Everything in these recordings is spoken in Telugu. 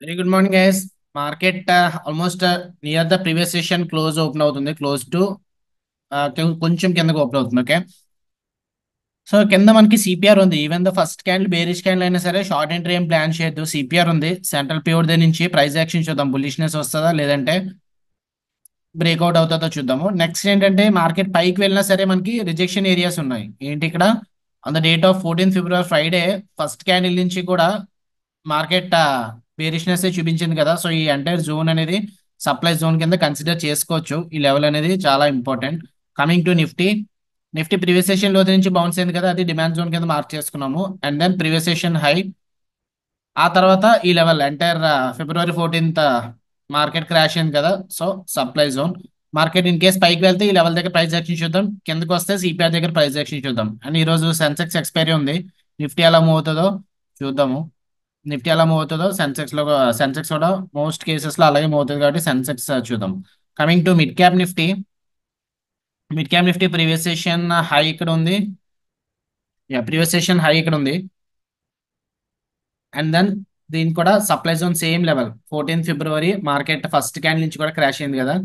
Very good morning guys. Market almost near the previous session close open అవుతుంది. క్లోజ్ టు కొంచెం కిందకి ఓపెన్ అవుతుంది. ఓకే, సో కింద మనకి సిపిఆర్ ఉంది. Even the first candle bearish candle అయినా సరే షార్ట్ ఎంట్రీ ఏం ప్లాన్ చేయొద్దు. సిపిఆర్ ఉంది. సెంట్రల్ పివోట్ దగ్గర నుంచి ప్రైస్ యాక్షన్ చూద్దాం. బుల్లిష్నెస్ వస్తుందా లేదంటే బ్రేక్అవుట్ అవుతుందో చూద్దాము. నెక్స్ట్ ఏంటంటే మార్కెట్ పైకి వెళ్ళినా సరే మనకి రిజెక్షన్ ఏరియాస్ ఉన్నాయి. ఏంటి ఇక్కడ on the date of 14 February Friday first candle నుంచి కూడా మార్కెట్ బేరిష్నెస్ చూపించింది కదా. సో ఈ ఎంటైర్ జోన్ అనేది సప్లై జోన్ కింద కన్సిడర్ చేసుకోవచ్చు. ఈ లెవెల్ అనేది చాలా important. Coming to Nifty, Nifty previous session లో నుంచి బౌన్స్ అయింది కదా, అది డిమాండ్ జోన్ కింద మార్క్ చేసుకున్నాము. And then previous session high, ఆ తర్వాత ఈ level entire February 14 market crash అయింది కదా. So supply zone. Market in case పైకి వెళ్తే ఈ లెవెల్ దగ్గర ప్రైస్ యాక్షన్ చూద్దాం, కిందకి వస్తే సిపిఆర్ దగ్గర ప్రైస్ యాక్షన్ చూద్దాం. అండ్ ఈ రోజు సెన్సెక్స్ ఎక్స్పైరీ ఉంది. నిఫ్టీ ఎలా మూవ్ అవుతుందో చూద్దాము. నిఫ్టీ ఎలా మూవ్ అవుతుందో సెన్సెక్స్ కూడా మోస్ట్ కేసెస్ లో అలాగే మూవ్ అవుతుంది కాబట్టి సెన్సెక్స్ చూద్దాం. Coming to mid cap Nifty, mid cap Nifty previous session high ఇక్కడ ఉంది. ప్రీవియస్ సెషన్ హై ఇక్కడ ఉంది. అండ్ దెన్ దీని కూడా సప్లై జోన్ సేమ్ లెవెల్ 14 ఫిబ్రవరి మార్కెట్ ఫస్ట్ క్యాండిల్ నుంచి కూడా క్రాష్ అయింది కదా.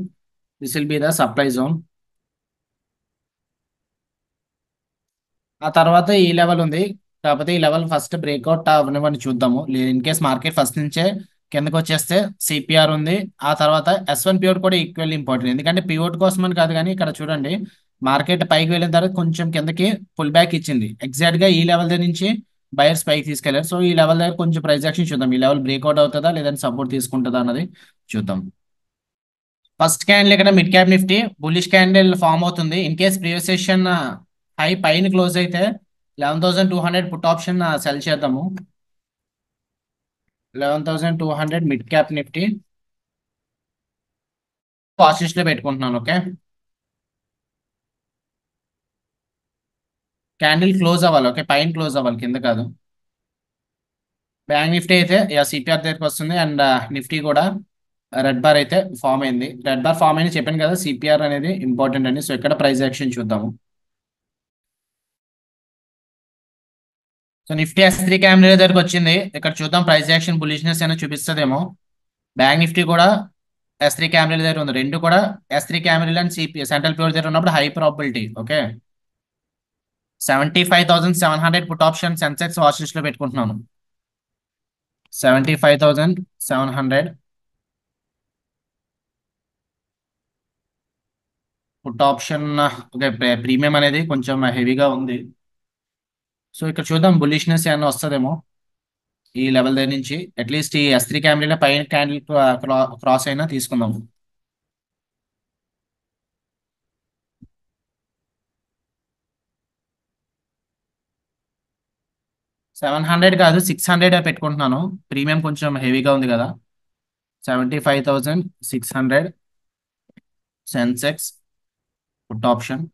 This will be the supply zone. ఆ తర్వాత ఈ లెవెల్ ఉంది. కాకపోతే ఈ లెవెల్ ఫస్ట్ బ్రేక్అవుట్ అవ్వనివ్వండి చూద్దాము. ఇన్ కేస్ మార్కెట్ ఫస్ట్ నుంచే కిందకి వచ్చేస్తే సిపిఆర్ ఉంది. ఆ తర్వాత S1 పివోట్ కూడా ఈక్వల్ ఇంపార్టెంట్. ఎందుకంటే పివోట్ కోసం అని కాదు, కానీ ఇక్కడ చూడండి మార్కెట్ పైకి వెళ్ళిన తర్వాత కొంచెం కిందకి పుల్ బ్యాక్ ఇచ్చింది. ఎగ్జాక్ట్ గా ఈ లెవెల్ దగ్గర నుంచి బయర్స్ పైకి తీసుకెళ్లారు. సో ఈ లెవెల్ దగ్గర కొంచెం ప్రైస్ యాక్షన్ చూద్దాం. ఈ లెవెల్ బ్రేక్అవుట్ అవుతుందా లేదంటే సపోర్ట్ తీసుకుంటుందా అన్నది చూద్దాం. ఫస్ట్ క్యాండిల్ ఇక్కడ mid cap Nifty bullish candle form అవుతుంది. In case previous session high పైన క్లోజ్ అయితే 11,200 పుట్ ఆప్షన్ సెల్ చేద్దాము. 11,200 మిడ్ క్యాప్ నిఫ్టీ కాస్ట్ లో పెట్టుకుంటున్నాను. ఓకే, క్యాండిల్ క్లోజ్ అవ్వాలి. ఓకే, పైన క్లోజ్ అవ్వాలి, కింద కాదు. బ్యాంక్ నిఫ్టీ అయితే సిపిఆర్ దగ్గరికి వస్తుంది. అండ్ నిఫ్టీ కూడా రెడ్ బార్ అయితే ఫామ్ అయింది. రెడ్ బార్ ఫామ్ అయింది చెప్పాను కదా, సిపిఆర్ అనేది ఇంపార్టెంట్ అని. సో ఇక్కడ ప్రైస్ యాక్షన్ చూద్దాము. సో నిఫ్టీ S3 క్యాండిల్ దగ్గరకు వచ్చింది. ఇక్కడ చూద్దాం ప్రైస్ యాక్షన్ బులిష్నెస్ అయినా చూపిస్తుందేమో. బ్యాంక్ నిఫ్టీ కూడా S3 క్యాండిల్ దగ్గర ఉంది. రెండు కూడా S3 candle and CP central pure దగ్గర ఉన్నప్పుడు high probability. Okay, 75,700 put option Sensex watch list లో పెట్టుకుంటున్నాను. 75,700 పుట్ ఆప్షన్. ఓకే, ప్రీమియం అనేది కొంచెం హెవీగా ఉంది. సో ఇక్కడ చూద్దాం బులిష్నెస్ ఏమైనా వస్తుందేమో ఈ లెవెల్ దగ్గర నుంచి. అట్లీస్ట్ ఈ S3 క్యాండిల్ పైన క్యాండిల్ క్రాస్ అయినా తీసుకుందాం. 700 కాదు, 600 పెట్టుకుంటున్నాను. ప్రీమియం కొంచెం హెవీగా ఉంది కదా. 75,600 సెన్సెక్స్ పుట్ ఆప్షన్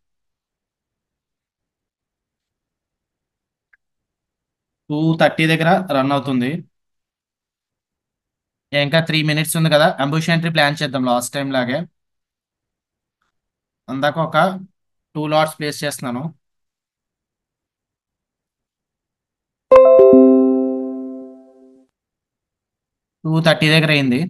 230 దగ్గర రన్ అవుతుంది. ఇంకా 3 మినిట్స్ ఉంది కదా. అంబుష్ ఎంట్రీ ప్లాన్ చేద్దాం లాస్ట్ టైం లాగే. అందాక ఒక 2 లాట్స్ ప్లేస్ చేస్తున్నాను. 230 దగ్గర అయింది.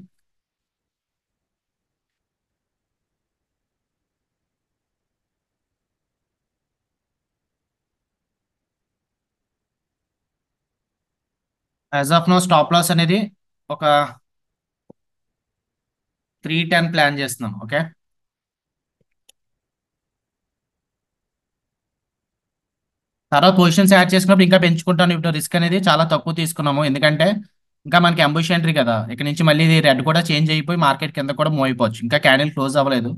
As of now stop loss అనేది ఒక 310 ప్లాన్ చేస్తున్నాం. ఓకే, తర్వాత పొజిషన్స్ యాడ్ చేసుకున్నప్పుడు ఇంకా పెంచుకుంటాను. ఇప్పుడు రిస్క్ అనేది చాలా తక్కువ తీసుకున్నాము. ఎందుకంటే ఇంకా మనకి అంబుష్ ఎంట్రీ కదా, ఇక్కడ నుంచి మళ్ళీ ఇది రెడ్ కూడా చేంజ్ అయిపోయి మార్కెట్ కింద కూడా మూవ్ అయిపోవచ్చు. ఇంకా క్యాండిల్ క్లోజ్ అవ్వలేదు.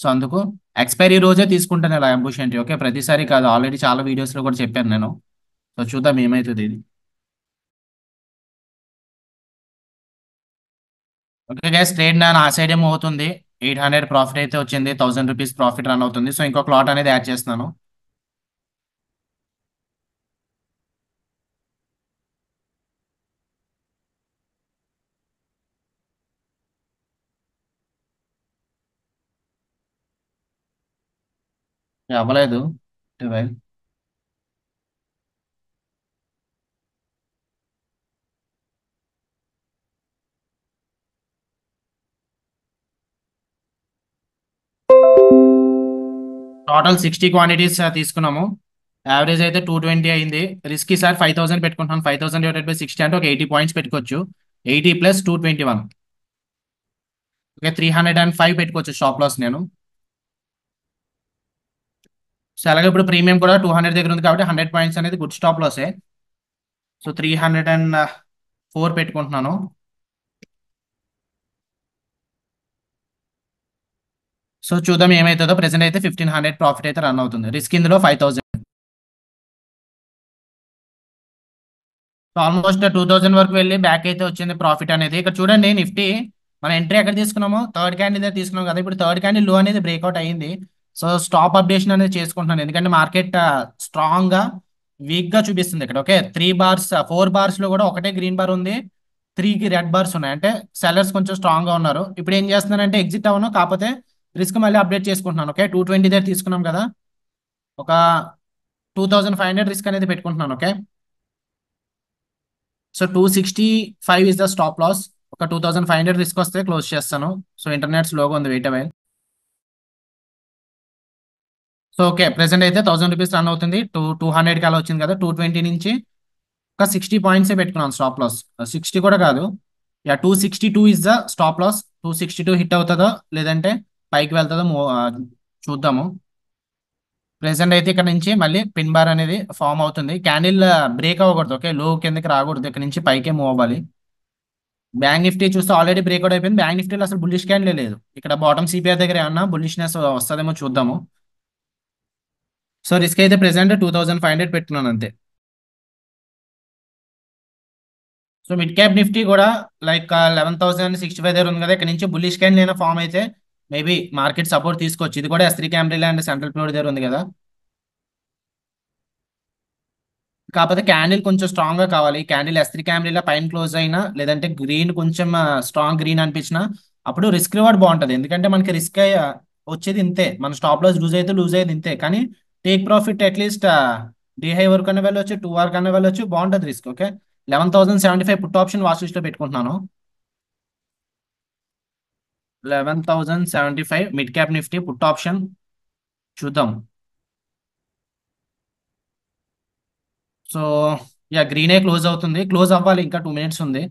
సో అందుకు ఎక్స్పైరీ రోజే తీసుకుంటాను ఇలా అంబుష్ ఎంట్రీ. ఓకే, ప్రతిసారి కాదు, ఆల్రెడీ చాలా వీడియోస్ లో కూడా చెప్పాను నేను. సో చూద్దాం ఏమవుతుంది ఇది. ఓకే గైస్, ట్రేడ్ నా సైడ్ ఏమో అవుతుంది. 800 ప్రాఫిట్ అయితే వచ్చింది. ₹1,000 ప్రాఫిట్ రన్ అవుతుంది. సో ఇంకొక లాట్ అనేది యాడ్ చేస్తున్నాను. అవ్వలేదు 12. టోటల్ 60 క్వాంటిటీస్ తీసుకున్నాము. యావరేజ్ అయితే 220 అయింది. రిస్క్ ఈసారి 5000 పెట్టుకుంటున్నాను. 5000 / 60 అంటే ఒక 80 పాయింట్స్ పెట్టుకోవచ్చు. 80 + 221, ఓకే 305 పెట్టుకోవచ్చు స్టాప్ లాస్ నేను. సో అలాగే ఇప్పుడు ప్రీమియం కూడా 200 దగ్గర ఉంది కాబట్టి 100 పాయింట్స్ అనేది గుడ్ స్టాప్ లాసే. సో 304 పెట్టుకుంటున్నాను. సో చూద్దాం ఏమవుతుందో. ప్రెసెంట్ అయితే 1500 ప్రాఫిట్ అయితే రన్ అవుతుంది. రిస్క్ ఇందులో 5000. సో ఆల్మోస్ట్ 2000 వరకు వెళ్ళి బ్యాక్ అయితే వచ్చింది ప్రాఫిట్ అనేది. ఇక్కడ చూడండి నిఫ్టీ మన ఎంట్రీ ఎక్కడ తీసుకున్నామో థర్డ్ క్యాండిల్ దగ్గర తీసుకున్నాం కదా. ఇప్పుడు థర్డ్ క్యాండిల్ లో అనేది బ్రేక్అవుట్ అయ్యింది. సో స్టాప్ అప్డేషన్ అనేది చేసుకుంటున్నాను, ఎందుకంటే మార్కెట్ స్ట్రాంగ్ గా వీక్ గా చూపిస్తుంది ఇక్కడ. ఓకే 3 బార్స్ 4 బార్స్ లో కూడా ఒకటే గ్రీన్ బార్ ఉంది, 3కి రెడ్ బార్స్ ఉన్నాయి. అంటే సెల్లర్స్ కొంచెం స్ట్రాంగ్ గా ఉన్నారు. ఇప్పుడు ఏం చేస్తున్నానంటే ఎగ్జిట్ అవ్వను, కాకపోతే రిస్క్ మళ్ళీ అప్డేట్ చేసుకుంటున్నాను. ఓకే 220 దగ్గర తీసుకున్నాం కదా, ఒక 2500 రిస్క్ అనేది పెట్టుకుంటున్నాను. Okay so 265 is the stop loss. ఒక 2500 రిస్క్ వస్తే క్లోజ్ చేస్తాను. సో ఇంటర్నెట్ స్లోగా ఉంది, wait a while. So okay present అయితే 1000 రూపీస్ రన్ అవుతుంది. 200 అలా వచ్చింది కదా. 220 నుంచి ఒక 60 పాయింట్సే పెట్టుకున్నాను స్టాప్ లాస్. 60 కూడా కాదు, yeah 262 is the stop loss. 262 hit అవుతుందో లేదంటే పైకి వెళ్తుందో చూద్దాము. ప్రెసెంట్ అయితే ఇక్కడ నుంచి మళ్ళీ పిన్ బార్ అనేది ఫామ్ అవుతుంది. క్యాండిల్ బ్రేక్ అవ్వకూడదు. ఓకే లో కిందకి రాకూడదు, ఇక్కడ నుంచి పైకే మూవ్ అవ్వాలి. బ్యాంక్ నిఫ్టీ చూస్తే ఆల్రెడీ బ్రేక్అవుట్ అయిపోయింది. బ్యాంక్ నిఫ్టీలో అసలు బుల్లిష్ క్యాండిల్ లేదు. ఇక్కడ బాటమ్ సిపిఆర్ దగ్గర ఏమన్నా బుల్లిష్నెస్ వస్తుందేమో చూద్దాము. సో రిస్క్ అయితే ప్రెసెంట్ 2500 పెట్టుకున్నాను అంతే. సో మిడ్ క్యాప్ నిఫ్టీ కూడా లైక్ 11,065 దగ్గర ఉంది కదా. ఇక్కడ నుంచి బుల్లిష్ క్యాండిల్ అయినా ఫామ్ అయితే మేబీ మార్కెట్ సపోర్ట్ తీసుకోవచ్చు. ఇది కూడా S3 క్యాంబ్రిల్ అండ్ సెంట్రల్ ప్యూర్ దగ్గర ఉంది కదా. కాకపోతే క్యాండిల్ కొంచెం స్ట్రాంగ్ గా కావాలి. క్యాండిల్ S3 క్యాండిల్ పైన క్లోజ్ అయినా లేదంటే గ్రీన్ కొంచెం స్ట్రాంగ్ గ్రీన్ అనిపించినా అప్పుడు రిస్క్ రివార్డ్ బాగుంటది. ఎందుకంటే మనకి రిస్క్ వచ్చేది ఇంతే, మన స్టాప్ లాస్ లూజ్ అయ్యేది ఇంతే. కానీ take profit at least day high వరకు అన్న వెళ్ళొచ్చు, 2 వరకు అన్న వెళ్ళొచ్చు, బాగుంటది risk. Okay 11,075 put option watch list లో పెట్టుకుంటున్నాను. 11,075 mid cap Nifty put option చూద్దాం. సో యా గ్రీనే క్లోజ్ అవుతుంది, క్లోజ్ అవ్వాలి, ఇంకా 2 మినిట్స్ ఉంది.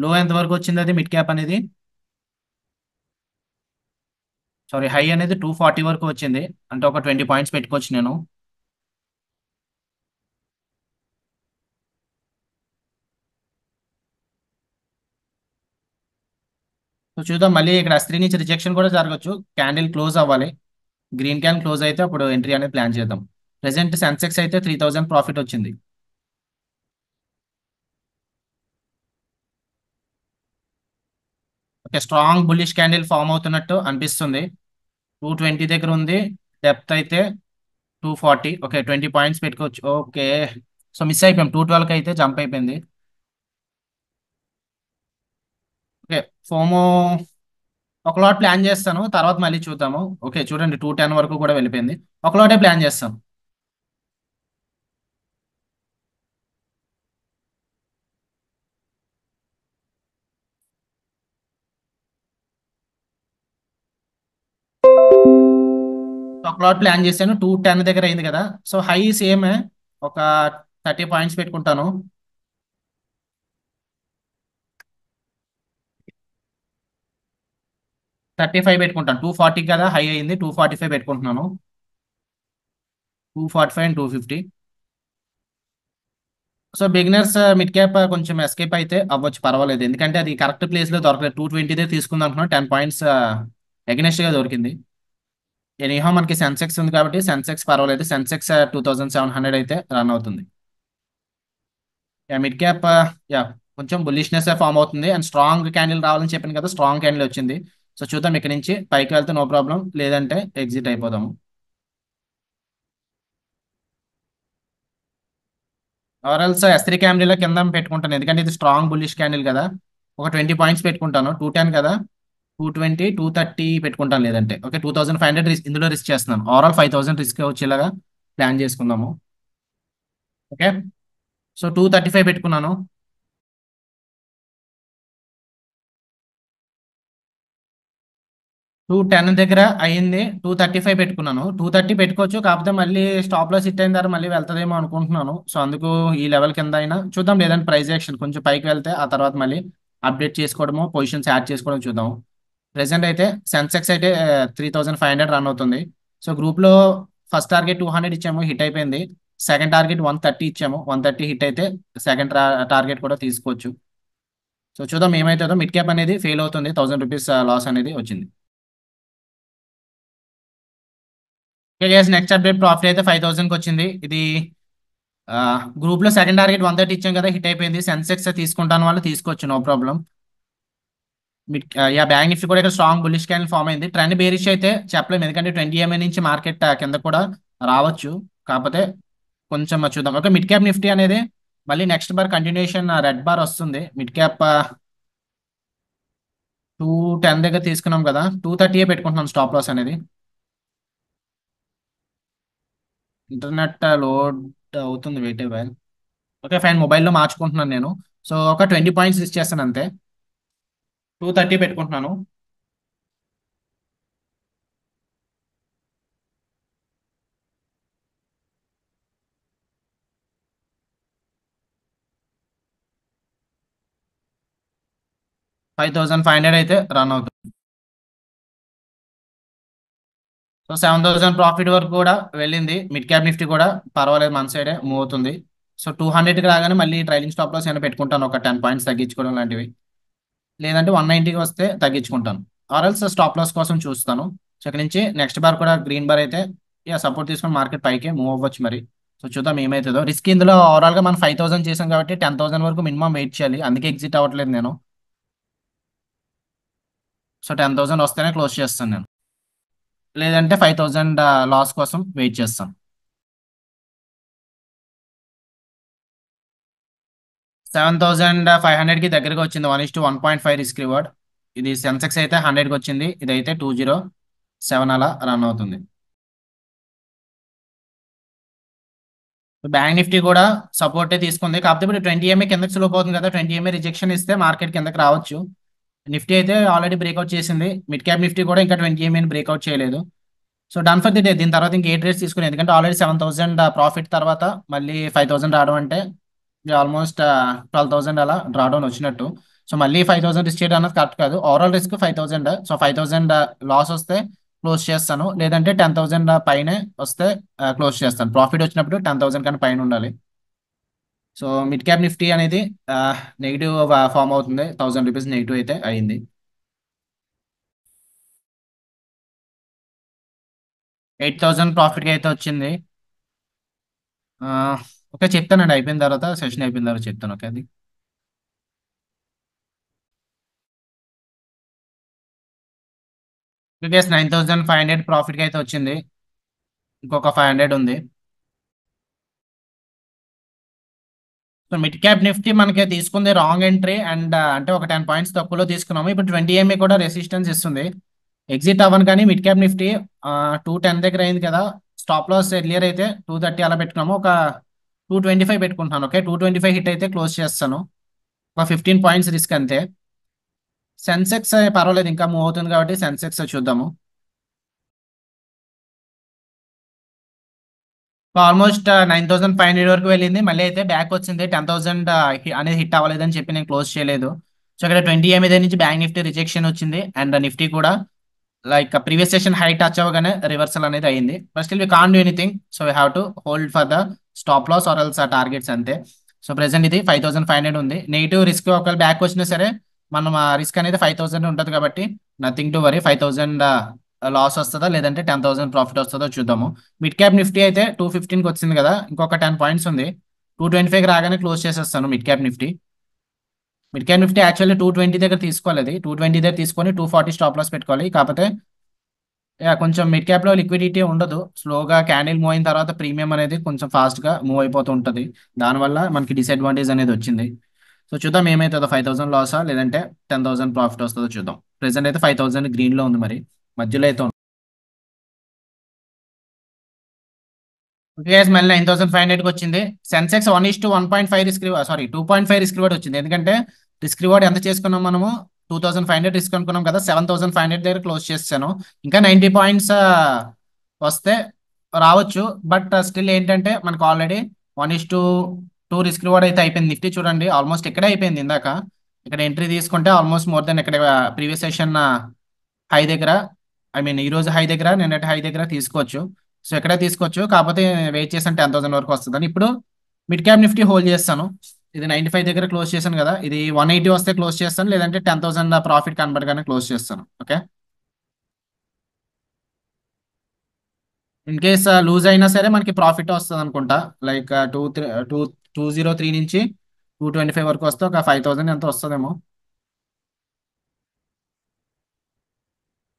లో ఎంత వరకు వచ్చింది అది మిడ్ క్యాప్ అనేది, సారీ హై అనేది 240 వరకు వచ్చింది. అంటే ఒక 20 పాయింట్స్ పెట్టుకోవచ్చు నేను. సో చూద్దాం, మళ్ళీ ఇక్కడ S3 నుంచి రిజెక్షన్ కూడా జరగచ్చు. క్యాండిల్ క్లోజ్ అవ్వాలి, గ్రీన్ క్యాన్ క్లోజ్ అయితే అప్పుడు ఎంట్రీ అనేది ప్లాన్ చేద్దాం. ప్రెసెంట్ సెన్సెక్స్ అయితే 3000 ప్రాఫిట్ వచ్చింది. Okay strong bullish candle form అవుతున్నట్టు అనిపిస్తుంది. 220 దగ్గర ఉంది. డెప్త్ అయితే 240, ఓకే 20 పాయింట్స్ పెట్టుకోవచ్చు. ఓకే సో మిస్ అయిపోయాం, 212 అయితే జంప్ అయిపోయింది. ఓకే ఫోమో ఒక లాట్ ప్లాన్ చేస్తాను, తర్వాత మళ్ళీ చూద్దాము. ఓకే చూడండి 210 వరకు కూడా వెళ్ళిపోయింది. ఒక లాటే ప్లాన్ చేస్తాం. ఒక లాట్ ప్లాన్ చేశాను, 210 దగ్గర అయింది కదా. సో హై సేమ్ ఒక 30 పాయింట్స్ పెట్టుకుంటాను. 35 పెట్టుకుంటాను. 240 కదా హై అయింది, 245 పెట్టుకుంటున్నాను. 245 and 250. So beginners mid cap కొంచెం ఎస్కేప్ అయితే అవ్వచ్చు, పర్వాలేదు. ఎందుకంటే అది కరెక్ట్ ప్లేస్ లో దొరకలేదు. 220 తీసుకుందాం అనుకున్నా, 10 పాయింట్స్ ఎగనెస్ట్ గా దొరికింది. ఎనీహో మనకి సెన్సెక్స్ ఉంది కాబట్టి సెన్సెక్స్ పర్వాలేదు. సెన్సెక్స్ 2700 అయితే రన్ అవుతుంది. యా మిడ్ క్యాప్ యా కొంచెం బుల్లిష్నెస్ ఫామ్ అవుతుంది. అండ్ స్ట్రాంగ్ క్యాండిల్ రావాలని చెప్పాను కదా, స్ట్రాంగ్ క్యాండిల్ వచ్చింది. సో చూద్దాం, ఇక్కడ నుంచి పైకి వెళ్తే నో ప్రాబ్లం, లేదంటే ఎగ్జిట్ అయిపోదాము. ఆర్ఎల్స్ S3 క్యాండిల్ కింద పెట్టుకుంటాను, ఎందుకంటే ఇది స్ట్రాంగ్ బుల్లిష్ క్యాండిల్ కదా. ఒక 20 పాయింట్స్ పెట్టుకుంటాను. 210 కదా, 220 230 పెట్టుకుంటాను. లేదంటే ఓకే 2500 ఇందులో రిస్క్ చేస్తున్నాను. ఓవరాల్ 5000 రిస్క్ వచ్చేలాగా ప్లాన్ చేసుకుందాము. ఓకే సో 235 పెట్టుకున్నాను. 210 దగ్గర అయ్యింది. 235 పెట్టుకున్నాను. 230 పెట్టుకోవచ్చు. కాకపోతే మళ్ళీ స్టాప్ లాస్ హిట్ అయిన తర్వాత మళ్ళీ వెళ్తదేమో అనుకుంటున్నాను. సో అందుకు ఈ లెవెల్ కింద అయినా చూద్దాం. లేదంటే ప్రైస్ యాక్షన్ కొంచెం పైకి వెళ్తే ఆ తర్వాత మళ్ళీ అప్డేట్ చేసుకోవడమో పొజిషన్స్ యాడ్ చేసుకోవడం చూద్దాం. ప్రెసెంట్ అయితే సెన్సెక్స్ అయితే 3500 రన్ అవుతుంది. సో గ్రూప్ లో ఫస్ట్ టార్గెట్ 200 ఇచ్చాము, హిట్ అయిపోయింది. సెకండ్ టార్గెట్ 130 ఇచ్చాము, 130 హిట్ అయితే సెకండ్ టార్గెట్ కూడా తీసుకోవచ్చు. సో చూద్దాం ఏమైతుందో. మిడ్ క్యాప్ అనేది ఫెయిల్ అవుతుంది, ₹1000 లాస్ అనేది వచ్చింది. నెక్స్ట్ అప్డేట్ ప్రాఫిట్ అయితే 5000కి వచ్చింది. ఇది గ్రూప్ లో సెకండ్ టార్గెట్ 130 ఇచ్చాం కదా, హిట్ అయిపోయింది. సెన్సెక్స్ తీసుకుంటాను వాళ్ళు తీసుకోవచ్చు, నో ప్రాబ్లం. బ్యాంక్ నిఫ్టీ కూడా ఇక్కడ స్ట్రాంగ్ బుల్లిష్ క్యాండిల్ ఫామ్ అయింది. ట్రెండ్ బేరిష్ అయితే చెప్పలేము, ఎందుకంటే 20 నుంచి మార్కెట్ కింద కూడా రావచ్చు. కాకపోతే కొంచెం చూద్దాం. ఓకే, మిడ్ క్యాప్ నిఫ్టీ అనేది మళ్ళీ next bar continuation red bar వస్తుంది. మిడ్ క్యాప్ 210 దగ్గర తీసుకున్నాం కదా, 230 పెట్టుకుంటున్నాం స్టాప్ లాస్ అనేది. ఇంటర్నెట్ లోడ్ అవుతుంది, వెయిట్ అవ్వాలి. ఓకే ఫైన్, మొబైల్లో మార్చుకుంటున్నాను నేను. సో ఒక 20 పాయింట్స్ ఇచ్చేస్తాను అంతే. 230 పెట్టుకుంటున్నాను. 5500 అయితే రన్ అవుతుంది. సో 7000 ప్రాఫిట్ వరకు కూడా వెళ్ళింది. మిడ్ క్యాప్ నిఫ్టీ కూడా పర్వాలేదు, మన సైడే మూవ్ అవుతుంది. సో 200కి రాగానే మళ్ళీ ట్రైలింగ్ స్టాప్ లాస్ ఏమైనా పెట్టుకుంటాను, ఒక 10 పాయింట్స్ తగ్గించుకోవడం లాంటివి. లేదంటే 190కి వస్తే తగ్గించుకుంటాను. ఆర్ఎల్స్ స్టాప్ లాస్ కోసం చూస్తాను. సో ఇక్కడ నుంచి నెక్స్ట్ బార్ కూడా గ్రీన్ బార్ అయితే సపోర్ట్ తీసుకొని మార్కెట్ పైకి మూవ్ అవ్వచ్చు మరి. సో చూద్దాం ఏమవుతుందో. రిస్క్ ఇందులో ఓవరాల్ గా మనం 5000 చేసాం కాబట్టి 10,000 వరకు మినిమం వెయిట్ చేయాలి, అందుకే ఎగ్జిట్ అవ్వట్లేదు నేను. సో 10,000 వస్తేనే క్లోజ్ చేస్తాను నేను, లేదంటే 5000 లాస్ కోసం వెయిట్ చేస్తాను. 7500కి దగ్గరగా వచ్చింది. 1:1.5 రిస్క్ రివార్డ్. ఇది సెన్సెక్స్ అయితే 100కి వచ్చింది, ఇదైతే 207 అలా రన్ అవుతుంది. బ్యాంక్ నిఫ్టీ కూడా సపోర్టే తీసుకుంది. కాకపోతే ఇప్పుడు 20 కిందకి స్లో అవుతుంది కదా, 20 రిజెక్షన్ ఇస్తే మార్కెట్ కిందకి రావచ్చు. నిఫ్టీ అయితే ఆల్రెడీ బ్రేక్అవుట్ చేసింది. మిడ్ క్యాప్ నిఫ్టీ కూడా ఇంకా 20 బ్రేక్అవుట్ చేయలేదు. So done for the day. దీని తర్వాత ఇంకా ఏ ట్రేడ్స్ తీసుకుని, ఎందుకంటే ఆల్రెడీ 7000 ప్రాఫిట్ తర్వాత మళ్ళీ 5000 రావడం అంటే ఆల్మోస్ట్ 12,000 అలా డ్రాడౌన్ వచ్చినట్టు. సో మళ్ళీ 5000 రిస్క్ చేయడం అన్నది కరెక్ట్ కాదు. Overall risk 5000. సో 5000 లాస్ వస్తే క్లోజ్ చేస్తాను, లేదంటే 10,000 పైనే వస్తే క్లోజ్ చేస్తాను. ప్రాఫిట్ వచ్చినప్పుడు 10,000 కన్నా పైన ఉండాలి. సో మిడ్ క్యాప్ నిఫ్టీ అనేది నెగిటివ్ ఫామ్ అవుతుంది. ₹1000 నెగిటివ్ అయితే అయింది. 8000 ప్రాఫిట్కి అయితే వచ్చింది. ఆ, ఓకే చెప్తానండి, అయిపోయిన తర్వాత సెషన్ అయిపోయిన తర్వాత చెప్తాను. ఓకే అది ప్రీవియస్ 9500 ప్రాఫిట్కి అయితే వచ్చింది. ఇంకొక 500 ఉంది. సో మిడ్ క్యాప్ నిఫ్టీ మనకి తీసుకుంది రాంగ్ ఎంట్రీ అండ్ అంటే ఒక 10 పాయింట్స్ తక్కువలో తీసుకున్నాము. ఇప్పుడు 20 కూడా రెసిస్టెన్స్ ఇస్తుంది. ఎగ్జిట్ అవ్వను కానీ మిడ్ క్యాప్ నిఫ్టీ 210 దగ్గర అయింది కదా, స్టాప్ లాస్ ఎర్లియర్ అయితే 230 అలా పెట్టుకున్నాము. ఒక 225 పెట్టుకుంటున్నాను. ఓకే, 225 హిట్ అయితే క్లోజ్ చేస్తాను. ఒక 15 పాయింట్స్ రిస్క్ అంతే. సెన్సెక్స్ పర్వాలేదు, ఇంకా మూవ్ అవుతుంది కాబట్టి సెన్సెక్స్ చూద్దాము. ఆల్మోస్ట్ 9500 వరకు వెళ్ళింది, మళ్ళీ అయితే బ్యాక్ వచ్చింది. 10,000 అనేది హిట్ అవ్వలేదని చెప్పి నేను క్లోజ్ చేయలేదు. సో ఇక్కడ 20 నుంచి బ్యాంక్ నిఫ్టీ రిజెక్షన్ వచ్చింది అండ్ నిఫ్టీ కూడా like previous session high touch అవ్వగానే రివర్సల్ అనేది అయింది. But still we can do anything. So we have to hold for the stop loss or else targets అంతే. సో ప్రెసెంట్ ఇది 5500 ఉంది. నెగిటివ్ రిస్క్ ఒకవేళ బ్యాక్ వచ్చినా సరే మనం ఆ రిస్క్ అనేది 5000 ఉంటుంది కాబట్టి నథింగ్ టు వరీ. 5000 లాస్ వస్తుందా లేదంటే 10,000 ప్రాఫిట్ వస్తుందో చూద్దాము. మిడ్ క్యాప్ నిఫ్టీ అయితే 215కి వచ్చింది కదా, ఇంకొక 10 పాయింట్స్ ఉంది. 225కి రాగానే క్లోజ్ చేసేస్తాను mid cap Nifty. Mid cap Nifty actually 220 దగ్గర తీసుకోవాలి, అది 220 దగ్గర తీసుకొని 240 స్టాప్ లాస్ పెట్టుకోవాలి. కాకపోతే కొంచెం మిడ్ క్యాప్ లో లిక్విడిటీ ఉండదు. స్లోగా క్యాండిల్ మూవ్ అయిన తర్వాత ప్రీమియం అనేది కొంచెం ఫాస్ట్ గా మూవ్ అయిపోతూ ఉంటుంది. దానివల్ల మనకి డిసడ్వాంటేజ్ అనేది వచ్చింది. సో చూద్దాం ఏమైతుందో. 5000 లాసా లేదంటే 10,000 ప్రాఫిట్ వస్తుందో చూద్దాం. ప్రెసెంట్ అయితే 5000 గ్రీన్ లో ఉంది, మరి మధ్యలో అయితే ఉంది. ఓకే మళ్ళీ 9500కి వచ్చింది. Sensex 1:1.5 risk sorry 2.5 risk reward వచ్చింది. ఎందుకంటే రిస్క్ రివార్డ్ ఎంత చేసుకున్నాం మనము, 2500 రిస్క్ అనుకున్నాం కదా, 7500 దగ్గర క్లోజ్ చేశాను. ఇంకా 90 పాయింట్స్ వస్తే రావచ్చు. బట్ స్టిల్ ఏంటంటే మనకు ఆల్రెడీ 1:2 రిస్క్ రివార్డ్ అయితే అయిపోయింది. నిఫ్టీ చూడండి ఆల్మోస్ట్ ఇక్కడే అయిపోయింది ఇందాక. ఇక్కడ ఎంట్రీ తీసుకుంటే ఆల్మోస్ట్ మోర్ దెన్ ఇక్కడ ప్రీవియస్ సెషన్ హై దగ్గర, ఐ మీన్ ఈ రోజు హై దగ్గర, నిన్నటి హై దగ్గర తీసుకోవచ్చు. సో ఎక్కడే తీసుకోవచ్చు, కాకపోతే వెయిట్ చేసాను 10,000 వరకు వస్తుందని. ఇప్పుడు మిడ్ క్యాప్ నిఫ్టీ హోల్డ్ చేస్తాను. ఇది 95 దగ్గర క్లోజ్ చేశాను కదా, ఇది 180 వస్తే క్లోజ్ చేస్తాను, లేదంటే 10,000 ప్రాఫిట్ కన్వర్ట్ గానే క్లోజ్ చేస్తాను. ఓకే, ఇన్ కేస్ లూజ్ అయినా సరే మనకి ప్రాఫిట్ వస్తుంది అనుకుంటా. లైక్ 203 నుంచి 225 వరకు వస్తే ఒక 5,000 ఎంత వస్తుందేమో.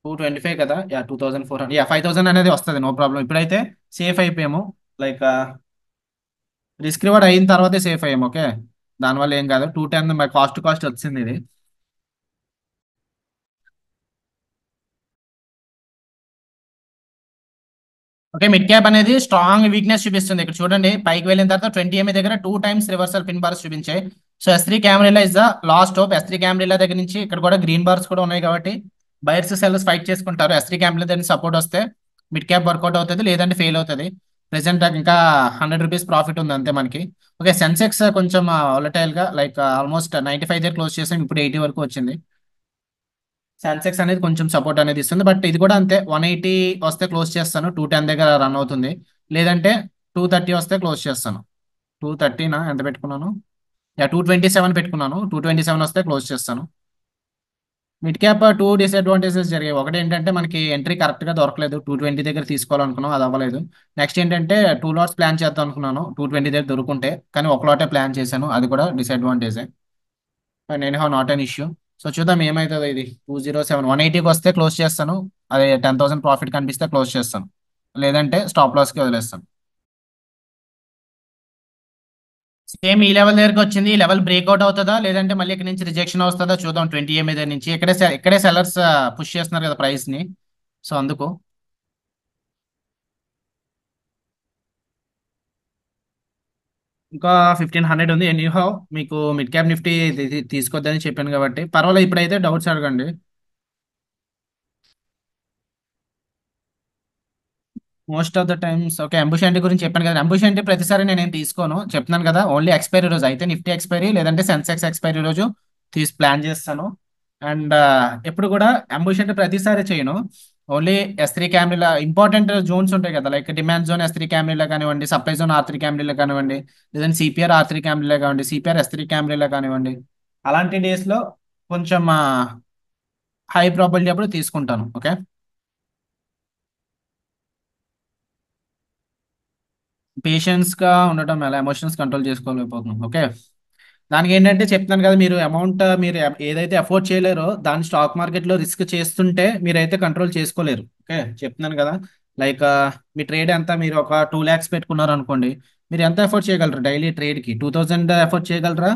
225 కదా, యా 2,400, యా 5,000 అనేది వస్తుంది, నో ప్రాబ్లం. ఇప్పుడైతే సేఫ్ అయిపోయాము. లైక్ రిస్క్ రివార్డ్ అయిన తర్వాతే సేఫ్ అయ్యాము. ఓకే, దానివల్ల ఏం కాదు. 210 కాస్ట్ టు కాస్ట్ వచ్చింది ఇది. ఓకే, మిడ్ క్యాప్ అనేది స్ట్రాంగ్ వీక్నెస్ చూపిస్తుంది. ఇక్కడ చూడండి, పైకి వెళ్ళిన తర్వాత 20 MA దగ్గర 2 టైమ్స్ రివర్సల్ పిన్ బార్స్ చూపించాయి. So S3 camera is the last hope. S3 camera దగ్గర నుంచి ఇక్కడ కూడా గ్రీన్ బార్స్ కూడా ఉన్నాయి కాబట్టి బయర్స్ సెల్లర్స్ ఫైట్ చేసుకుంటారు. S3 కెమెరా దగ్గర సపోర్ట్ వస్తే మిడ్ క్యాప్ వర్కౌట్ అవుతుంది, లేదంటే ఫెయిల్ అవుతుంది. ప్రెసెంట్ ఇంకా 100 రూపీస్ ప్రాఫిట్ ఉంది అంతే మనకి. ఓకే, సెన్సెక్స్ కొంచెం volatile గా లైక్ ఆల్మోస్ట్ 95 దగ్గర క్లోజ్ చేసాం, ఇప్పుడు 80 వరకు వచ్చింది. సెన్సెక్స్ అనేది కొంచెం సపోర్ట్ అనేది ఇస్తుంది, బట్ ఇది కూడా అంతే. 180 వస్తే క్లోజ్ చేస్తాను, 210 దగ్గర రన్ అవుతుంది. లేదంటే 230 వస్తే క్లోజ్ చేస్తాను. 230నా ఎంత పెట్టుకున్నాను, యా 227 పెట్టుకున్నాను. 227 వస్తే క్లోజ్ చేస్తాను. మిడ్ క్యాప్ టూ డిసడ్వాంటేజెస్ జరిగాయి. ఒకటి ఏంటంటే మనకి ఎంట్రీ కరెక్ట్ గా దొరకలేదు. 220 దగ్గర తీసుకోవాలనుకున్నాం, అది అవ్వలేదు. నెక్స్ట్ ఏంటంటే 2 లాట్స్ ప్లాన్ చేద్దాం అనుకున్నాను, 220 దగ్గర దొరుకుంటే. కానీ ఒక లాటే ప్లాన్ చేశాను, అది కూడా డిసడ్వాంటేజే. నేను have not an issue. So చూద్దాం ఏమవుతుందో. ఇది 207 180కి వస్తే క్లోజ్ చేస్తాను. అదే 10,000 ప్రాఫిట్ కనిపిస్తే క్లోజ్ చేస్తాను, లేదంటే స్టాప్ లాస్కి వదిలేస్తాను. సేమ్ ఈ లెవెల్ దగ్గరకు వచ్చింది. ఈ లెవెల్ బ్రేక్అవుట్ అవుతుందా, లేదంటే మళ్ళీ ఇక్కడ నుంచి రిజెక్షన్ వస్తుందా చూద్దాం. 20 MA దగ్గర నుంచి ఇక్కడే సెల్లర్స్ పుష్ చేస్తున్నారు కదా ప్రైస్ ని. సో అందుకు ఇంకా 1500 ఉంది. ఎనీ హౌ మీకు మిడ్ క్యాప్ నిఫ్టీ తీసుకోవద్దని చెప్పాను కాబట్టి పర్వాలేదు. ఇప్పుడైతే డౌట్స్ అడగండి. Most of the times okay, ambush గురించి చెప్పాను కదా. అంబుష్ ప్రతిసారి నేనేం తీసుకోను, చెప్తున్నాను కదా. ఓన్లీ ఎక్స్పైరీ రోజు అయితే నిఫ్టీ ఎక్స్పైరీ, లేదంటే సెన్సెక్స్ ఎక్స్పైరీ రోజు తీసి ప్లాన్ చేస్తాను. అండ్ ఎప్పుడు కూడా అంబుష్ ప్రతిసారి చేయను. Only S3 camera important Jones ఉంటాయి కదా, like demand zone S3 camera కానివ్వండి, సప్లై జోన్ R3 కెమెరా కానివ్వండి, లేదంటే సిపిఆర్ R3 కెమెరా కానివ్వండి, సిపిఆర్ S3 కెమెరా కానివ్వండి. అలాంటి డేస్ లో కొంచెం హై ప్రాబిలిటీ అప్పుడు తీసుకుంటాను. ఓకే, పేషెన్స్ గా ఉండటం, ఎలా ఎమోషన్స్ కంట్రోల్ చేసుకోలేకపోతున్నాం. ఓకే, దానికి ఏంటంటే చెప్తున్నాను కదా, మీరు అమౌంట్ మీరు ఏదైతే అఫోర్డ్ చేయలేరో దాన్ని స్టాక్ మార్కెట్ లో రిస్క్ చేస్తుంటే మీరైతే కంట్రోల్ చేసుకోలేరు. ఓకే, చెప్తున్నాను కదా. లైక్ మీ ట్రేడ్ ఎంత, మీరు ఒక 2 lakhs పెట్టుకున్నారు అనుకోండి, మీరు ఎంత ఎఫోర్డ్ చేయగలరు డైలీ ట్రేడ్ కి? 2000 ఎఫోర్డ్ చేయగలరా,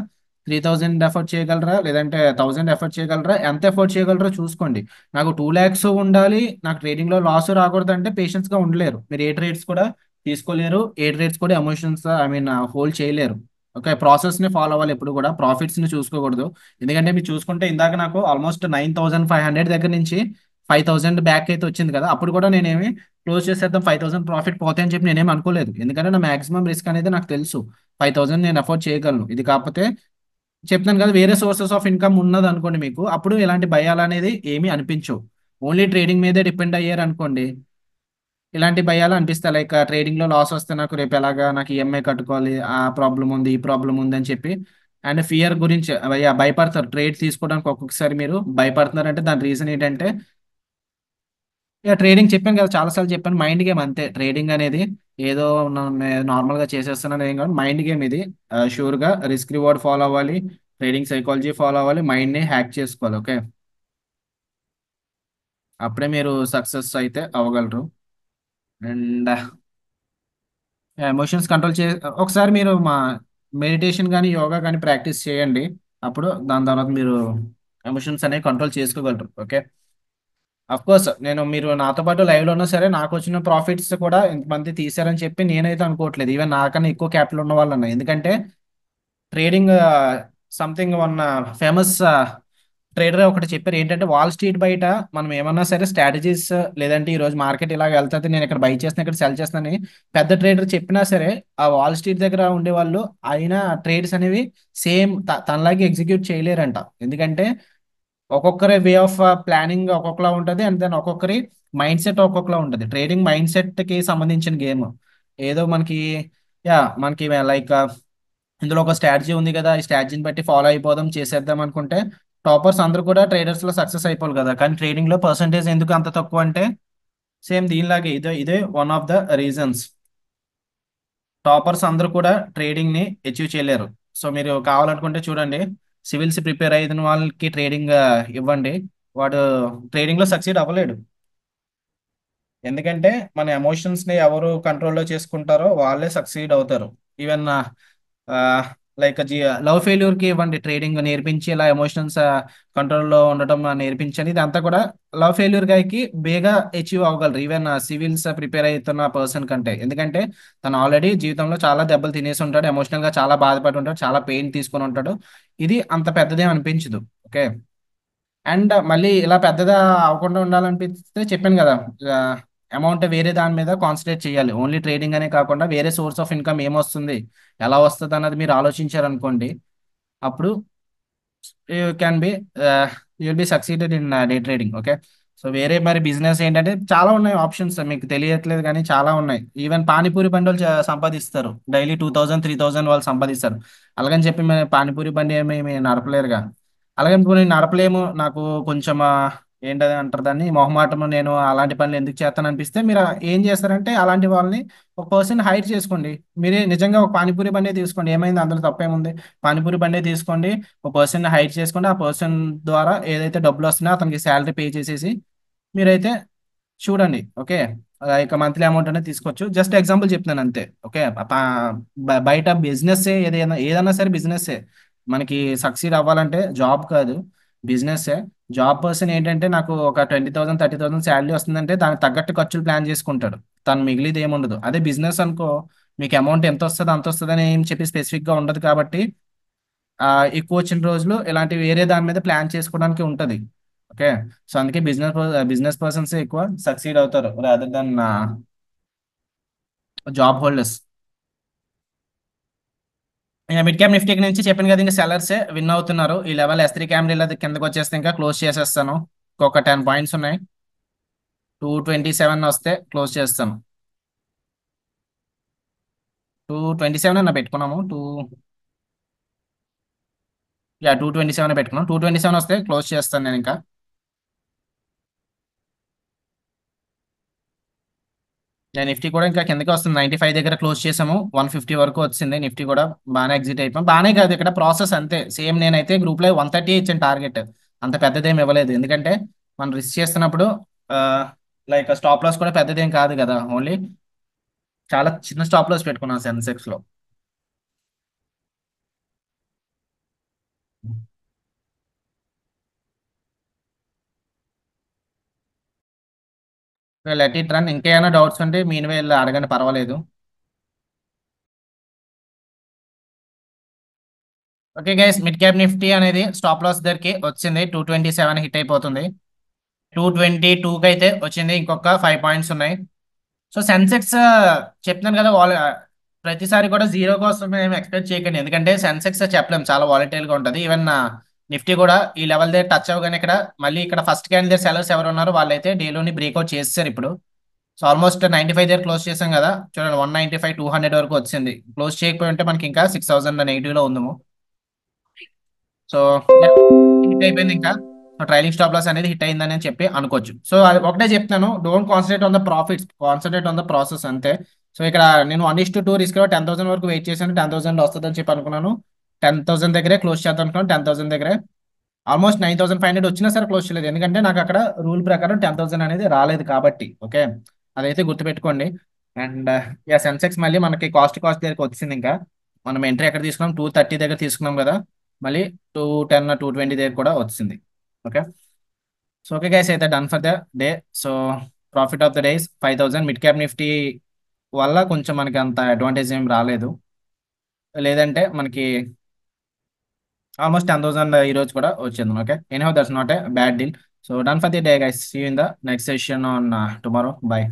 3000 ఎఫోర్డ్ చేయగలరా, లేదంటే 1000 ఎఫోర్డ్ చేయగలరా? ఎంత ఎఫోర్డ్ చేయగలరో చూసుకోండి. నాకు 2 lakhs ఉండాలి, నాకు ట్రేడింగ్ లో లాస్ రాకూడదు అంటే పేషెన్స్ గా ఉండలేరు. మీరు ఏ ట్రేడ్స్ కూడా తీసుకోలేరు, ఏ ట్రేడ్స్ కూడా ఎమోషన్స్ ఐ మీన్ హోల్డ్ చేయలేరు. ఓకే, ప్రాసెస్ ని ఫాలో అవ్వాలి, ఎప్పుడు కూడా ప్రాఫిట్స్ ని చూసుకోకూడదు. ఎందుకంటే మీరు చూసుకుంటే ఇందాక నాకు ఆల్మోస్ట్ 9500 దగ్గర నుంచి 5000 బ్యాక్ అయితే వచ్చింది కదా, అప్పుడు కూడా నేనేమి క్లోజ్ చేసేద్దాం 5000 ప్రాఫిట్ పోతాయని చెప్పి నేనేం అనుకోలేదు. ఎందుకంటే నా మాక్సిమం రిస్క్ అనేది నాకు తెలుసు, 5000 నేను అఫోర్డ్ చేయగలను. ఇది కాకపోతే చెప్తాను కదా, వేరే సోర్సెస్ ఆఫ్ ఇన్కమ్ ఉన్నది అనుకోండి మీకు, అప్పుడు ఇలాంటి భయాలు అనేది ఏమీ అనిపించవు. ఓన్లీ ట్రేడింగ్ మీదే డిపెండ్ అయ్యారు అనుకోండి, ఇలాంటి భయాలు అనిపిస్తాయి. లైక్ ట్రేడింగ్ లో లాస్ వస్తే నాకు రేపు ఎలాగా, నాకు ఈఎంఐ కట్టుకోవాలి, ఆ ప్రాబ్లం ఉంది, ఈ ప్రాబ్లం ఉంది అని చెప్పి అండ్ ఫియర్ గురించి భయపడతారు. ట్రేడ్ తీసుకోవడానికి ఒక్కొక్కసారి మీరు భయపడుతున్నారంటే దాని రీజన్ ఏంటంటే, ఇక ట్రేడింగ్ చెప్పాను కదా, చాలాసార్లు చెప్పాను, మైండ్ గేమ్ అంతే. ట్రేడింగ్ అనేది ఏదో నార్మల్ గా చేసేస్తున్నాను ఏం కాదు, మైండ్ గేమ్ ఇది. షూర్ గా రిస్క్ రివార్డ్ ఫాలో అవ్వాలి, ట్రేడింగ్ సైకాలజీ ఫాలో అవ్వాలి, మైండ్ ని హ్యాక్ చేసుకోవాలి. ఓకే, అప్పుడే మీరు సక్సెస్ అయితే అవ్వగలరు. అండ్ ఎమోషన్స్ కంట్రోల్ ఒకసారి మీరు మా మెడిటేషన్ కానీ యోగా కానీ ప్రాక్టీస్ చేయండి. అప్పుడు దాని తర్వాత మీరు ఎమోషన్స్ అనేవి కంట్రోల్ చేసుకోగలరు. ఓకే, అఫ్ కోర్స్ నేను, మీరు నాతో పాటు లైవ్ లో ఉన్నా సరే, నాకు వచ్చిన ప్రాఫిట్స్ కూడా ఇంతమంది తీసారని చెప్పి నేనైతే అనుకోవట్లేదు. ఈవెన్ నాకన్నా ఎక్కువ క్యాపిటల్ ఉన్న వాళ్ళు ఉన్నాయి. ఎందుకంటే trading something one famous trader ఒకటి చెప్పారు ఏంటంటే వాల్ స్ట్రీట్ బయట మనం ఏమన్నా సరే స్ట్రాటజీస్ లేదంటే ఈ రోజు మార్కెట్ ఇలాగ వెళ్తుంది నేను ఇక్కడ బై చేస్తున్నా ఇక్కడ సెల్ చేస్తున్నాను పెద్ద ట్రేడర్ చెప్పినా సరే ఆ వాల్ స్ట్రీట్ దగ్గర ఉండే వాళ్ళు అయినా ట్రేడ్స్ అనేవి సేమ్ తనలాగే ఎగ్జిక్యూట్ చేయలేరంట. ఎందుకంటే ఒక్కొక్కరి వే ఆఫ్ ప్లానింగ్ ఒక్కొక్కలా ఉంటుంది అండ్ దెన్ ఒక్కొక్కరి మైండ్ సెట్ ఒక్కొక్కలా ఉంటుంది. ట్రేడింగ్ మైండ్ సెట్ కి సంబంధించిన గేమ్. ఏదో మనకి యా మనకి లైక్ ఇందులో ఒక స్ట్రాటజీ ఉంది కదా ఈ స్ట్రాటజీని బట్టి ఫాలో అయిపోదాం చేసేద్దాం అనుకుంటే టాపర్స్ అందరూ కూడా ట్రేడర్స్ లో సక్సెస్ అయిపోవాలి కదా, కానీ ట్రేడింగ్ లో పర్సంటేజ్ ఎందుకు అంత తక్కువ అంటే సేమ్ దీనిలాగే ఇదే one of the reasons. Toppers అందరూ కూడా ట్రేడింగ్ ని అచీవ్ చేయలేరు. సో మీరు కావాలనుకుంటే చూడండి, సివిల్స్ ప్రిపేర్ అయిన వాళ్ళకి ట్రేడింగ్ ఇవ్వండి, వాడు ట్రేడింగ్ లో సక్సీడ్ అవ్వలేడు. ఎందుకంటే మన ఎమోషన్స్ ని ఎవరు కంట్రోల్లో చేసుకుంటారో వాళ్ళే సక్సీడ్ అవుతారు. ఈవెన్ లైక్ లవ్ ఫెయిల్యూర్ కి ఇవ్వండి ట్రేడింగ్ నేర్పించి ఇలా ఎమోషన్స్ కంట్రోల్లో ఉండటం నేర్పించండి, ఇదంతా కూడా లవ్ ఫెయిల్యూర్ గాయకి బేగా అచీవ్ అవ్వగలరు ఈవెన్ సివిల్స్ ప్రిపేర్ అవుతున్న పర్సన్ కంటే. ఎందుకంటే తను ఆల్రెడీ జీవితంలో చాలా దెబ్బలు తినేసి ఉంటాడు, ఎమోషనల్ గా చాలా బాధపడి ఉంటాడు, చాలా పెయిన్ తీసుకొని ఉంటాడు. ఇది అంత పెద్దదేం అనిపించదు. ఓకే. అండ్ మళ్ళీ ఇలా పెద్దగా అవ్వకుండా ఉండాలనిపిస్తే చెప్పాను కదా, అమౌంట్ వేరే దాని మీద కాన్సన్ట్రేట్ చేయాలి. ఓన్లీ ట్రేడింగ్ అనే కాకుండా వేరే సోర్స్ ఆఫ్ ఇన్కమ్ ఏమొస్తుంది, ఎలా వస్తుంది అన్నది మీరు ఆలోచించారనుకోండి, అప్పుడు you can be you will be succeeded in day trading. Okay. So వేరే మరి బిజినెస్ ఏంటంటే చాలా ఉన్నాయి ఆప్షన్స్, మీకు తెలియట్లేదు కానీ చాలా ఉన్నాయి. ఈవెన్ పానీపూరి బండి వాళ్ళు సంపాదిస్తారు, డైలీ 2000 3000 వాళ్ళు సంపాదిస్తారు. అలాగని చెప్పి మేము పానీపూరి బండి ఏమి నడపలేరుగా. అలాగే ఇప్పుడు నేను నడపలేము, నాకు కొంచెం ఏంటది అంటారు దాన్ని మొహమాటము, నేను అలాంటి పనులు ఎందుకు చేస్తాను అనిపిస్తే మీరు ఏం చేస్తారంటే అలాంటి వాళ్ళని ఒక పర్సన్ హైర్ చేసుకోండి. మీరే నిజంగా ఒక పానీపూరి బండి తీసుకోండి, ఏమైంది అందులో తప్పేముంది. పానీపూరి బండి తీసుకోండి, ఒక పర్సన్ హైర్ చేసుకోండి, ఆ పర్సన్ ద్వారా ఏదైతే డబ్బులు వస్తున్నాయో అతనికి శాలరీ పే చేసేసి మీరైతే చూడండి. ఓకే. ఇక మంత్లీ అమౌంట్ అనేది తీసుకోవచ్చు. జస్ట్ ఎగ్జాంపుల్ చెప్తున్నాను అంతే. ఓకే. బయట బిజినెస్ ఏదైనా సరే బిజినెస్ మనకి సక్సీడ్ అవ్వాలంటే జాబ్ కాదు, బిజినెస్. జాబ్ పర్సన్ ఏంటంటే నాకు ఒక 20,000 30,000 శాలరీ వస్తుందంటే దానికి తగ్గట్టు ఖర్చులు ప్లాన్ చేసుకుంటాడు, తను మిగిలిది ఏముండదు. అదే బిజినెస్ అనుకో, మీకు అమౌంట్ ఎంత వస్తుంది అంత వస్తుంది అని ఏం చెప్పి స్పెసిఫిక్ గా ఉండదు కాబట్టి ఎక్కువ వచ్చిన రోజులు ఇలాంటి వేరే దాని మీద ప్లాన్ చేసుకోవడానికి ఉంటది. ఓకే. సో అందుకే బిజినెస్ పర్సన్స్ ఎక్కువ సక్సీడ్ అవుతారు rather than job holders. Mid cap Nifty నుంచి చెప్పాను కదా, ఇంకా సెల్లర్స్ విన్ అవుతున్నారు. ఈ లెవెల్ S3 క్యామ్రీల కిందకి వచ్చేస్తే ఇంకా క్లోజ్ చేసేస్తాను. ఇంకొక 10 పాయింట్స్ ఉన్నాయి. 227 వస్తే క్లోజ్ చేస్తాను. 227 అన్న పెట్టుకున్నాము. యా 227 పెట్టుకున్నాం. 227 వస్తే క్లోజ్ చేస్తాను నేను ఇంకా. నేను నిఫ్టీ కూడా ఇంకా కిందకి వస్తుంది, 95 దగ్గర క్లోజ్ చేసాము, 150 వరకు వచ్చింది. నిఫ్టీ కూడా బాగానే ఎగ్జిట్ అయిపోయాం. బాగానే కాదు, ఇక్కడ ప్రాసెస్ అంతే సేమ్. నేనైతే గ్రూప్ లో 130 ఇచ్చాను టార్గెట్, అంత పెద్దదేం ఇవ్వలేదు. ఎందుకంటే మనం రిస్క్ చేస్తున్నప్పుడు లైక్ స్టాప్ లాస్ కూడా పెద్దదేం కాదు కదా, ఓన్లీ చాలా చిన్న స్టాప్ లాస్ పెట్టుకున్నాను సెన్సెక్స్ లో. Let it run. ఇంకేమైనా డౌట్స్ ఉంటే మీన్ వెళ్ళి అడగండి, పర్వాలేదు. Okay guys, mid cap Nifty అనేది స్టాప్ లాస్ దగ్గరికి వచ్చింది, 227 హిట్ అయిపోతుంది. 222కి అయితే వచ్చింది, ఇంకొక 5 పాయింట్స్ ఉన్నాయి. సో సెన్సెక్స్ చెప్తున్నాను కదా, ప్రతిసారి కూడా జీరో కోసం మేము ఎక్స్పెక్ట్ చేయకండి, ఎందుకంటే సెన్సెక్స్ చెప్పలేము, చాలా వాలటైల్ గా ఉంటుంది. ఈవెన్ నిఫ్టీ కూడా ఈ లెవెల్ దగ్గర టచ్ అవ్వగానే ఇక్కడ మళ్ళీ ఇక్కడ ఫస్ట్ క్యాండిడేట్ సెలర్స్ ఎవరు ఉన్నారో వాళ్ళైతే డేలోని బ్రేక్అవుట్ చేస్తారు ఇప్పుడు. సో ఆల్మోస్ట్ 95 దగ్గర క్లోజ్ చేసాం కదా, చూడండి 195 200 వరకు వచ్చింది. క్లోజ్ చేయకపోయి ఉంటే మనకి ఇంకా 6,000 నెగిటివ్ లో ఉందము. సో హిట్ అయిపోయింది ఇంకా. సో ట్రైలింగ్ స్టాప్ లాస్ అనేది హిట్ అయిందని చెప్పి అనుకోవచ్చు. సో అది ఒకటే చెప్తాను, don't concentrate on the profits, concentrate on the process అంతే. సో ఇక్కడ నేను 1:2 రిస్క్ లో 10,000 వరకు వెయిట్ చేశాను, 10,000 వస్తుందని చెప్పి అనుకున్నాను. 10,000 దగ్గరే క్లోజ్ చేద్దాం అనుకున్నాను, 10,000 దగ్గరే. ఆల్మోస్ట్ 9,500 వచ్చినా సరే క్లోజ్ చేయలేదు, ఎందుకంటే నాకు అక్కడ రూల్ ప్రకారం 10,000 అనేది రాలేదు కాబట్టి. ఓకే. అదైతే గుర్తుపెట్టుకోండి. అండ్ యా సెన్సెక్స్ మళ్ళీ మనకి కాస్ట్ దగ్గరికి వచ్చింది ఇంకా. మనం ఎంట్రీ ఎక్కడ తీసుకున్నాం, 230 దగ్గర తీసుకున్నాం కదా, మళ్ళీ 210 220 దగ్గర కూడా వచ్చింది. ఓకే. సో ఓకే గైస్, అయితే done for the day. So profit of the days 5,000. Mid cap Nifty వల్ల కొంచెం మనకి అంత అడ్వాంటేజ్ ఏం రాలేదు, లేదంటే మనకి ఆల్మోస్ట్ 10,000 ఈ రోజు కూడా వచ్చింది. Okay, anyhow that's not a bad deal. So done for the day guys, see you in the next session on tomorrow. By.